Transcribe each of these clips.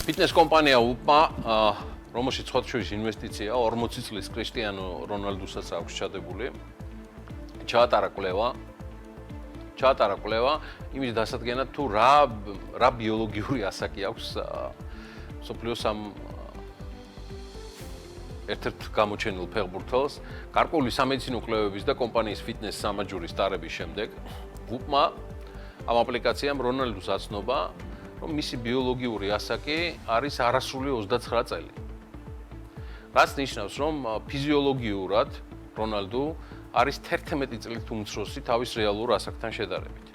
ფიტნეს კომპანია UPMA, რომელშიც ხოთშორის ინვესტიცია 40 წლის კრისტიანო რონალდუსაც აქვს ჩადებული. ჩაატარა კვლევა იმის დასადგენად თუ რა ბიოლოგიური ასაკი აქვს მსოფლიოს ამ ერთ-ერთ გამოჩენილ ფეხბურთელს. გარკვეული სამედიცინო კვლევების და კომპანიის ფიტნეს სამაჯურის დარების შემდეგ UPMA ამ აპლიკაციამ რონალდუს აცნობა, რომ მისი ბიოლოგიური ასაკი არის არასრული 29 წელი. რაც ნიშნავს, რომ ფიზიოლოგიურად რონალდუ არის 11 წლით უმცროსი თავის რეალურ ასაკთან შედარებით.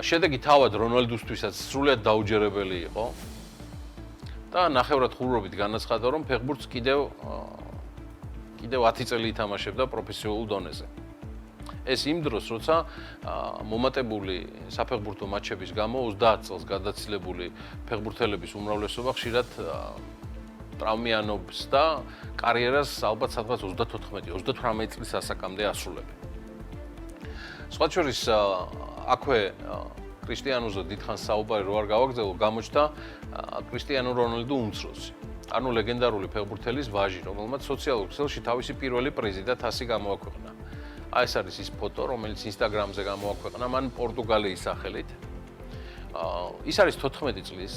შედეგი თავად რონალდუსთვისაც სრულიად დაუჯერებელი იყო და ნახევრად ხურობით განაცხადა, რომ ფეხბურთს კიდევ 10 წელი ითამაშებდა პროფესიონალურ დონეზე. ეს იმ დროს, როცა მომატებული საფეხბურთო მატჩების გამო 30 წელს გადაცილებული ფეხბურთელების უმრავლესობა ხშირად ტრავმიანობს და კარიერას ალბათ სადღაც 34-38 წლის ასაკამდე ასრულებენ. სხვა შორის აქვე კრისტიანოზე დიდხანს საუბარი რო არ გავაგრძელო, გამოჩნდა კრისტიანო რონალდუ უმცროსი. ანუ ლეგენდარული ფეხბურთელის ვაჟი, რომელმაც სოციალურ ქსელში თავისი პირველი პრიზი და თასი გამოაქვეყნა. ეს არის ის ფოტო, რომელიც Instagram-ზე გამოაქვეყნა მან პორტუგალიის სახელით. ის არის 14 წლის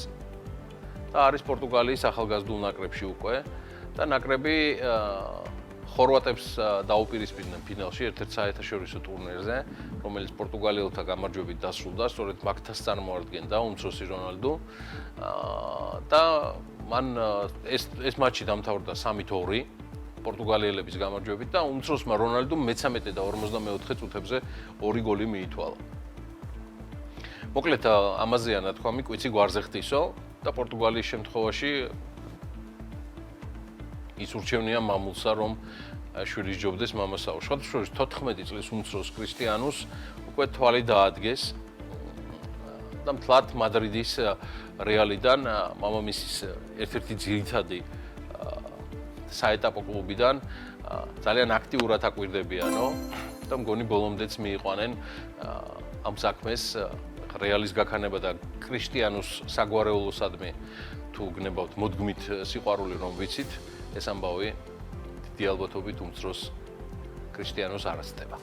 და არის პორტუგალიის ახალგაზრდულ ნაკრებში უკვე და ნაკრები ხორვატებს დაუპირისპირდნენ ფინალში ერთ-ერთ საერთაშორისო ტურნირზე, რომელიც პორტუგალიელთა გამარჯვებით დასრულდა, სწორედ მაგთას წარმოადგენდა უმცროსი რონალდუ და მან ეს მატჩი დამთავრდა 3-2 პორტუგალიელების გამარჯვებით და უმცროსმა რონალდუმ მე-13 და 44 წუთებზე 2 გოლი მიითვალა. მოკლედ ამაზეა ნათქვამი, კვიცი გვარზე ხდისო და პორტუგალიის შემთხვევაში ის ურჩევნია მამულსა, რომ შვილი ჯობდეს მამასაო. შორის 14 წლის უმცროს კრისტიანოს უკვე თვალი დაადგეს და მთლად მადრიდის რეალიდან მამამისის ერთ-ერთი ძირითადი საეტაპო კლუბიდან ძალიან აქტიურად აკვირდებიანო და მგონი ბოლომდეც მიიყვანენ ამ საქმეს რეალის გაქანება და კრისტიანოს საგვარეულოსადმი თუ გნებავთ მოდგმით სიყვარული რომ ვიცით, ეს ამბავი დიდი ალბათობით უმცროს კრისტიანოს არ ასწდება.